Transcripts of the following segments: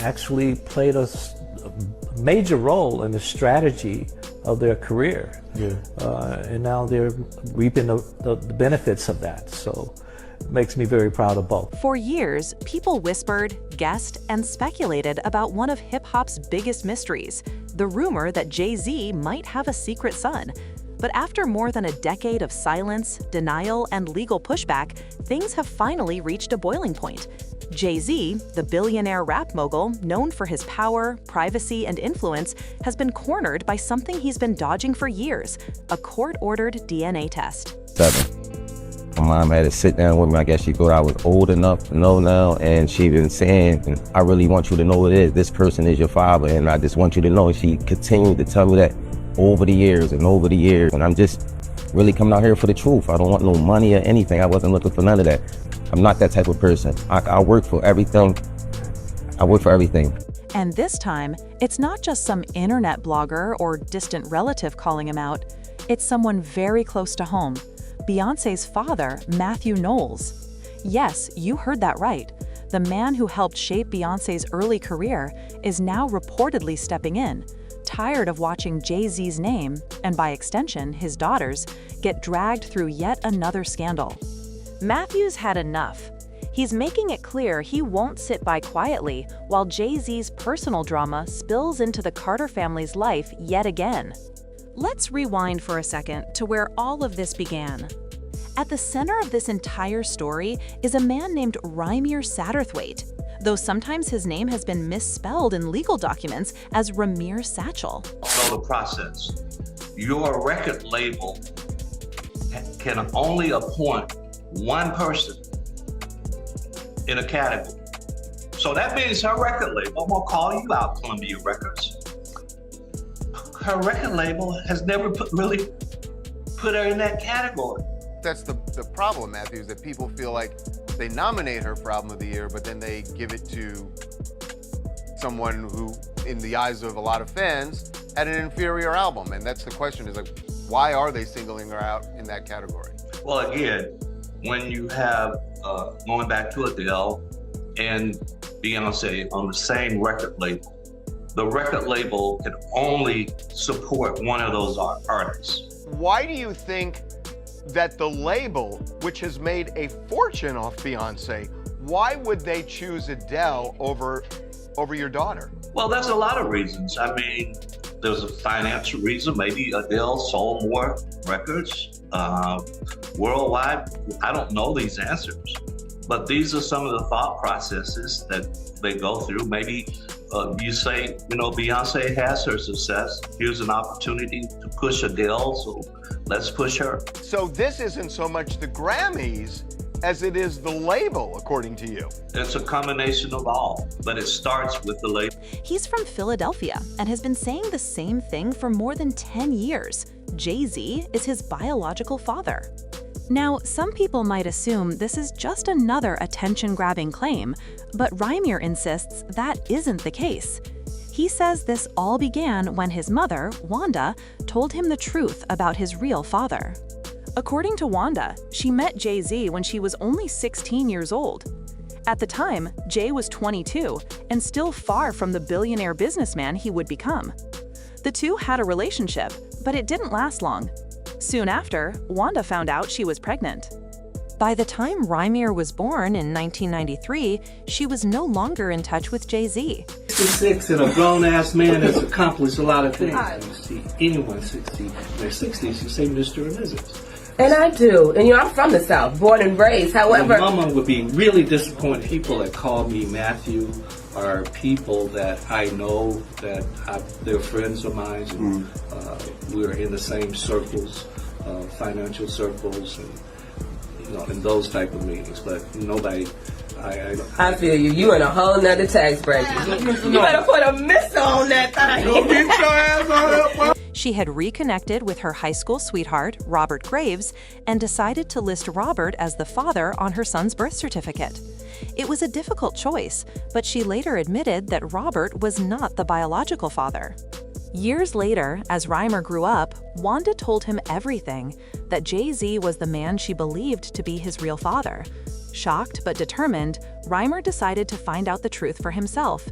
actually played a major role in the strategy of their career. Yeah. And now they're reaping the benefits of that. So it makes me very proud of both. For years, people whispered, guessed, and speculated about one of hip-hop's biggest mysteries, the rumor that Jay-Z might have a secret son. But after more than a decade of silence, denial, and legal pushback, things have finally reached a boiling point. Jay-Z, the billionaire rap mogul known for his power, privacy, and influence, has been cornered by something he's been dodging for years, a court-ordered DNA test. 7. My mom had to sit down with me. I guess she thought I was old enough to know now, and she been saying, I really want you to know it is. This person is your father, and I just want you to know. And she continued to tell me that over the years and over the years, and I'm just really coming out here for the truth. I don't want no money or anything. I wasn't looking for none of that. I'm not that type of person. I work for everything. I work for everything. And this time, it's not just some internet blogger or distant relative calling him out. It's someone very close to home, Beyoncé's father, Matthew Knowles. Yes, you heard that right. The man who helped shape Beyoncé's early career is now reportedly stepping in, tired of watching Jay-Z's name, and by extension, his daughters, get dragged through yet another scandal. Matthew's had enough. He's making it clear he won't sit by quietly while Jay-Z's personal drama spills into the Carter family's life yet again. Let's rewind for a second to where all of this began. At the center of this entire story is a man named Rhymier Satterthwaite, though sometimes his name has been misspelled in legal documents as Ramir Satchel. Know the process. Your record label can only appoint one person in a category. So that means her record label, I'm gonna call you out, Columbia Records. Her record label has never really put her in that category. That's the problem, Matthew, is that people feel like they nominate her for Album of the Year, but then they give it to someone who, in the eyes of a lot of fans, had an inferior album. And that's the question, is like, why are they singling her out in that category? Well, again, when you have, going back to Adele and Beyoncé on the same record label, the record label can only support one of those artists. Why do you think that the label, which has made a fortune off Beyoncé, why would they choose Adele over your daughter? Well, there's a lot of reasons. I mean, there's a financial reason. Maybe Adele sold more records worldwide. I don't know these answers, but these are some of the thought processes that they go through. Maybe you say, you know, Beyoncé has her success. Here's an opportunity to push Adele, so let's push her. So this isn't so much the Grammys as it is the label, according to you. It's a combination of all, but it starts with the label. He's from Philadelphia and has been saying the same thing for more than 10 years. Jay-Z is his biological father. Now, some people might assume this is just another attention-grabbing claim, but Rhymier insists that isn't the case. He says this all began when his mother, Wanda, told him the truth about his real father. According to Wanda, she met Jay-Z when she was only 16 years old. At the time, Jay was 22 and still far from the billionaire businessman he would become. The two had a relationship, but it didn't last long. Soon after, Wanda found out she was pregnant. By the time Rhymier was born in 1993, she was no longer in touch with Jay-Z. 66 and a grown-ass man has accomplished a lot of things. You see anyone 60 in their 60s, you say Mr. or Mrs. And I do. And I'm from the South, born and raised. However, my mama would be really disappointed. People that call me Matthew are people that I know, that they're friends of mine, and we're in the same circles, financial circles, and in those type of meetings. But nobody. I feel you. You in a whole nother tax bracket. You better put a missile on that thing. Go get your ass on it. She had reconnected with her high school sweetheart, Robert Graves, and decided to list Robert as the father on her son's birth certificate. It was a difficult choice, but she later admitted that Robert was not the biological father. Years later, as Rhymier grew up, Wanda told him everything, that Jay-Z was the man she believed to be his real father. Shocked but determined, Rhymier decided to find out the truth for himself.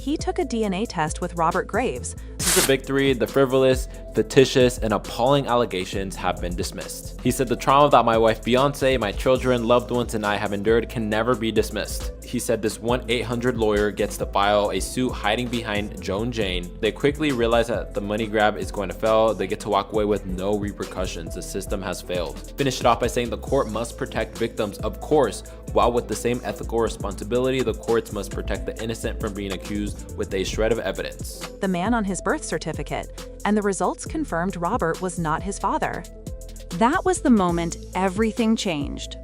he took a DNA test with Robert Graves. This is a victory. The frivolous, fictitious, and appalling allegations have been dismissed. He said the trauma that my wife Beyoncé, my children, loved ones, and I have endured can never be dismissed. He said this 1-800 lawyer gets to file a suit hiding behind Joan Jane. They quickly realize that the money grab is going to fail. They get to walk away with no repercussions. The system has failed. Finished it off by saying the court must protect victims, of course, while with the same ethical responsibility, the courts must protect the innocent from being accused with a shred of evidence. The man on his birth certificate, and the results confirmed Robert was not his father. That was the moment everything changed.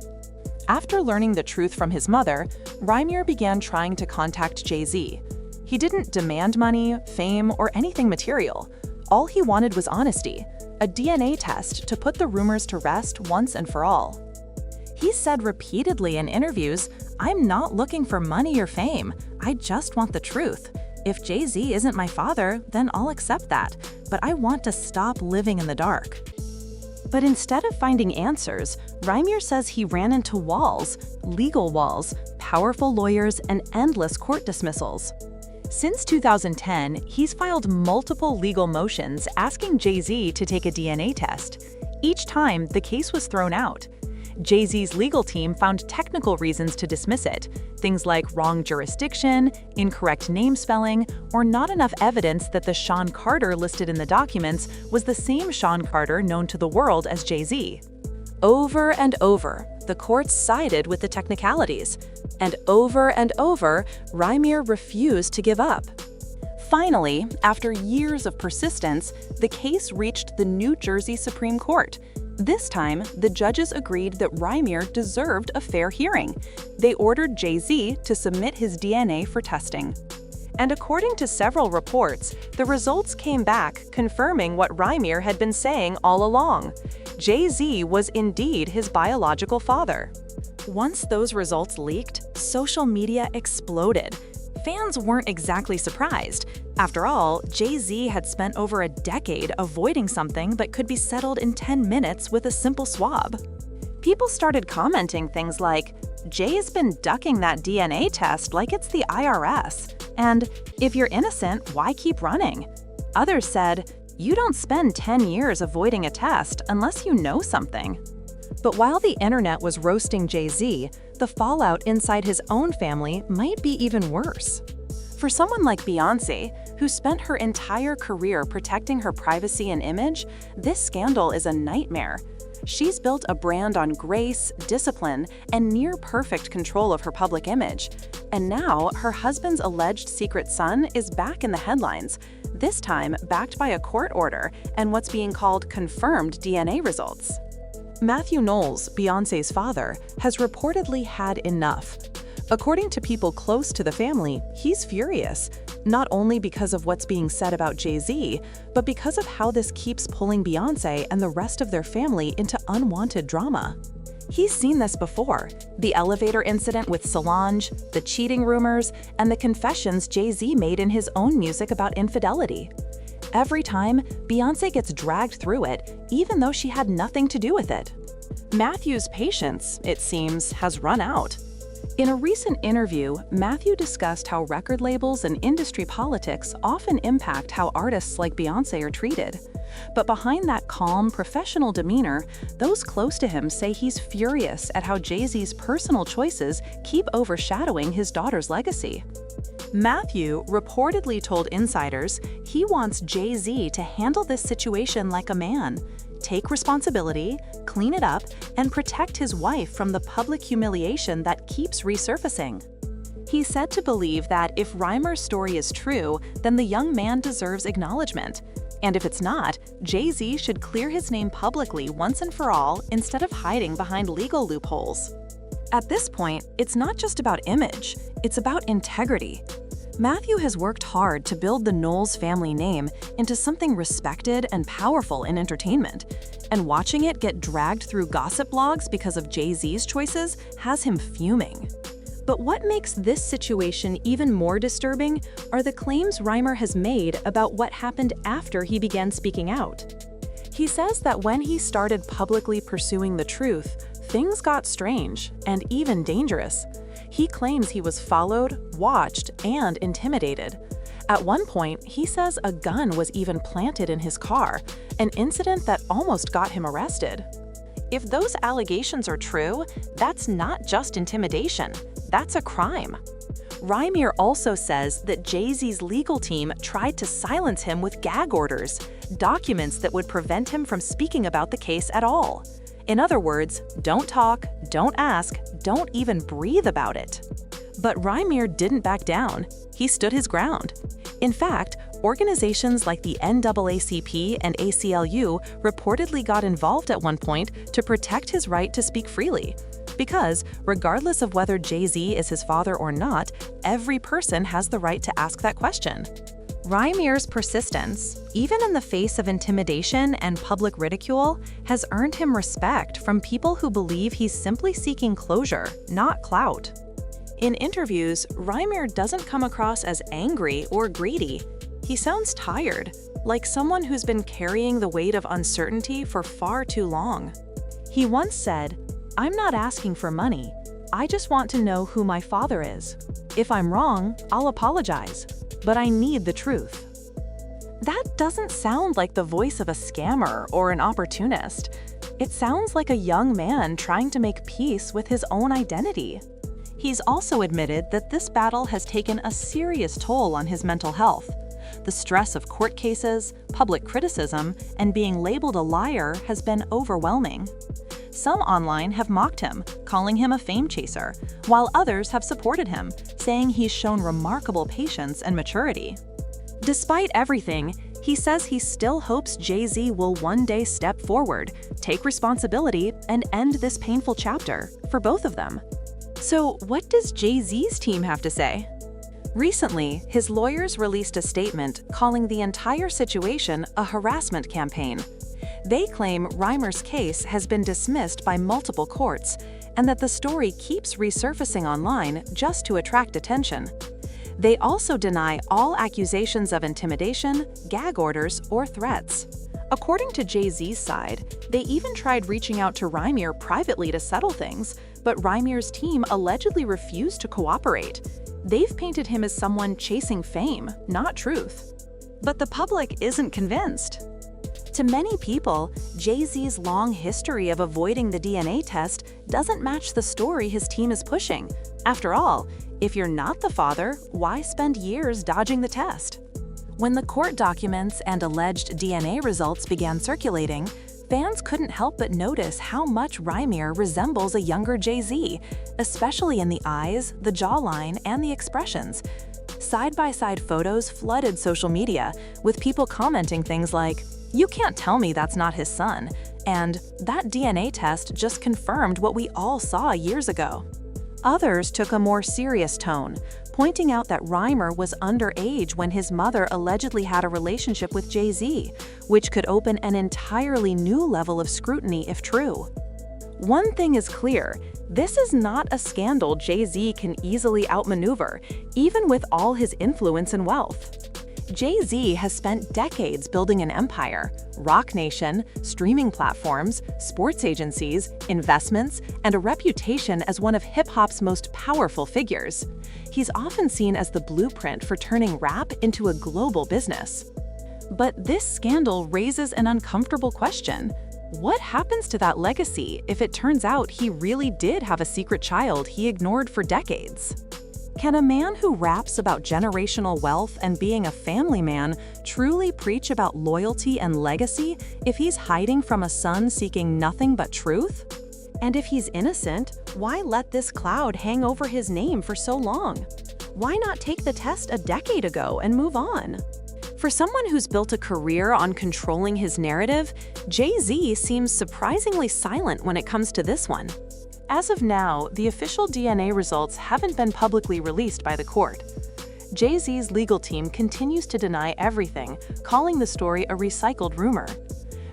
After learning the truth from his mother, Reimer began trying to contact Jay-Z. He didn't demand money, fame, or anything material. All he wanted was honesty, a DNA test to put the rumors to rest once and for all. He said repeatedly in interviews, "I'm not looking for money or fame. I just want the truth. If Jay-Z isn't my father, then I'll accept that, but I want to stop living in the dark." But instead of finding answers, Reimer says he ran into walls, legal walls, powerful lawyers, and endless court dismissals. Since 2010, he's filed multiple legal motions asking Jay-Z to take a DNA test. Each time, the case was thrown out. Jay-Z's legal team found technical reasons to dismiss it, things like wrong jurisdiction, incorrect name spelling, or not enough evidence that the Sean Carter listed in the documents was the same Sean Carter known to the world as Jay-Z. Over and over, the courts sided with the technicalities, and over, Reimer refused to give up. Finally, after years of persistence, the case reached the New Jersey Supreme Court. This time, the judges agreed that Reimer deserved a fair hearing. They ordered Jay-Z to submit his DNA for testing. And according to several reports, the results came back confirming what Reimer had been saying all along. Jay-Z was indeed his biological father. Once those results leaked, social media exploded. Fans weren't exactly surprised. After all, Jay-Z had spent over a decade avoiding something that could be settled in 10 minutes with a simple swab. People started commenting things like, "Jay's been ducking that DNA test like it's the IRS," and "If you're innocent, why keep running?" Others said, "You don't spend 10 years avoiding a test unless you know something." But while the internet was roasting Jay-Z, the fallout inside his own family might be even worse. For someone like Beyoncé, who spent her entire career protecting her privacy and image, this scandal is a nightmare. She's built a brand on grace, discipline, and near-perfect control of her public image. And now, her husband's alleged secret son is back in the headlines, this time backed by a court order and what's being called confirmed DNA results. Matthew Knowles, Beyoncé's father, has reportedly had enough. According to people close to the family, he's furious, not only because of what's being said about Jay-Z, but because of how this keeps pulling Beyoncé and the rest of their family into unwanted drama. He's seen this before: the elevator incident with Solange, the cheating rumors, and the confessions Jay-Z made in his own music about infidelity. Every time, Beyoncé gets dragged through it, even though she had nothing to do with it. Matthew's patience, it seems, has run out. In a recent interview, Matthew discussed how record labels and industry politics often impact how artists like Beyoncé are treated. But behind that calm, professional demeanor, those close to him say he's furious at how Jay-Z's personal choices keep overshadowing his daughter's legacy. Matthew reportedly told insiders he wants Jay-Z to handle this situation like a man, take responsibility, clean it up, and protect his wife from the public humiliation that keeps resurfacing. He's said to believe that if Reimer's story is true, then the young man deserves acknowledgement. And if it's not, Jay-Z should clear his name publicly once and for all instead of hiding behind legal loopholes. At this point, it's not just about image, it's about integrity. Matthew has worked hard to build the Knowles family name into something respected and powerful in entertainment, and watching it get dragged through gossip blogs because of Jay-Z's choices has him fuming. But what makes this situation even more disturbing are the claims Reimer has made about what happened after he began speaking out. He says that when he started publicly pursuing the truth, things got strange and even dangerous. He claims he was followed, watched, and intimidated. At one point, he says a gun was even planted in his car, an incident that almost got him arrested. If those allegations are true, that's not just intimidation, that's a crime. Reimer also says that Jay-Z's legal team tried to silence him with gag orders, documents that would prevent him from speaking about the case at all. In other words, don't talk, don't ask, don't even breathe about it. But Reimer didn't back down. He stood his ground. In fact, organizations like the NAACP and ACLU reportedly got involved at one point to protect his right to speak freely. Because, regardless of whether Jay-Z is his father or not, every person has the right to ask that question. Reimer's persistence, even in the face of intimidation and public ridicule, has earned him respect from people who believe he's simply seeking closure, not clout. In interviews, Reimer doesn't come across as angry or greedy. He sounds tired, like someone who's been carrying the weight of uncertainty for far too long. He once said, "I'm not asking for money. I just want to know who my father is. If I'm wrong, I'll apologize, but I need the truth." That doesn't sound like the voice of a scammer or an opportunist. It sounds like a young man trying to make peace with his own identity. He's also admitted that this battle has taken a serious toll on his mental health. The stress of court cases, public criticism, and being labeled a liar has been overwhelming. Some online have mocked him, calling him a fame chaser, while others have supported him, saying he's shown remarkable patience and maturity. Despite everything, he says he still hopes Jay-Z will one day step forward, take responsibility, and end this painful chapter for both of them. So, what does Jay-Z's team have to say? Recently, his lawyers released a statement calling the entire situation a harassment campaign. They claim Reimer's case has been dismissed by multiple courts, and that the story keeps resurfacing online just to attract attention. They also deny all accusations of intimidation, gag orders, or threats. According to Jay-Z's side, they even tried reaching out to Reimer privately to settle things, but Reimer's team allegedly refused to cooperate. They've painted him as someone chasing fame, not truth. But the public isn't convinced. To many people, Jay-Z's long history of avoiding the DNA test doesn't match the story his team is pushing. After all, if you're not the father, why spend years dodging the test? When the court documents and alleged DNA results began circulating, fans couldn't help but notice how much Reimer resembles a younger Jay-Z, especially in the eyes, the jawline, and the expressions. Side-by-side photos flooded social media, with people commenting things like, "You can't tell me that's not his son," and "That DNA test just confirmed what we all saw years ago." Others took a more serious tone, pointing out that Reimer was underage when his mother allegedly had a relationship with Jay-Z, which could open an entirely new level of scrutiny if true. One thing is clear, this is not a scandal Jay-Z can easily outmaneuver, even with all his influence and wealth. Jay-Z has spent decades building an empire, Rock Nation, streaming platforms, sports agencies, investments, and a reputation as one of hip-hop's most powerful figures. He's often seen as the blueprint for turning rap into a global business. But this scandal raises an uncomfortable question. What happens to that legacy if it turns out he really did have a secret child he ignored for decades? Can a man who raps about generational wealth and being a family man truly preach about loyalty and legacy if he's hiding from a son seeking nothing but truth? And if he's innocent, why let this cloud hang over his name for so long? Why not take the test a decade ago and move on? For someone who's built a career on controlling his narrative, Jay-Z seems surprisingly silent when it comes to this one. As of now, the official DNA results haven't been publicly released by the court. Jay-Z's legal team continues to deny everything, calling the story a recycled rumor.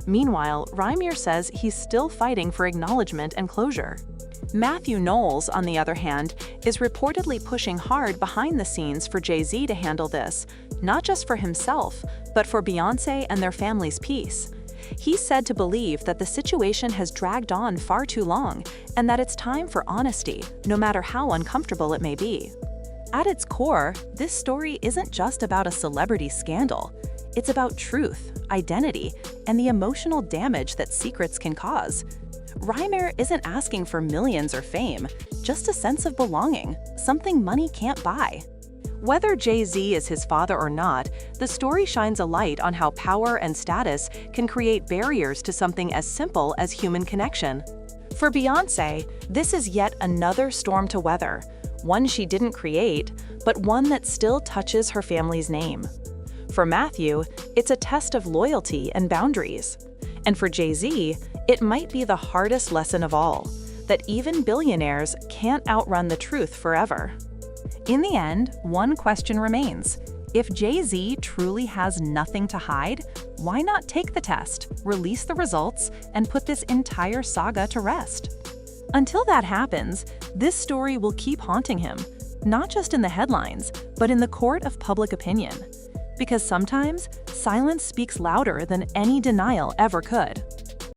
Meanwhile, Reimer says he's still fighting for acknowledgement and closure. Matthew Knowles, on the other hand, is reportedly pushing hard behind the scenes for Jay-Z to handle this, not just for himself, but for Beyoncé and their family's peace. He's said to believe that the situation has dragged on far too long and that it's time for honesty, no matter how uncomfortable it may be. At its core, this story isn't just about a celebrity scandal. It's about truth, identity, and the emotional damage that secrets can cause. Reimer isn't asking for millions or fame, just a sense of belonging, something money can't buy. Whether Jay-Z is his father or not, the story shines a light on how power and status can create barriers to something as simple as human connection. For Beyoncé, this is yet another storm to weather, one she didn't create, but one that still touches her family's name. For Matthew, it's a test of loyalty and boundaries. And for Jay-Z, it might be the hardest lesson of all, that even billionaires can't outrun the truth forever. In the end, one question remains. If Jay-Z truly has nothing to hide, why not take the test, release the results, and put this entire saga to rest? Until that happens, this story will keep haunting him, not just in the headlines, but in the court of public opinion. Because sometimes, silence speaks louder than any denial ever could.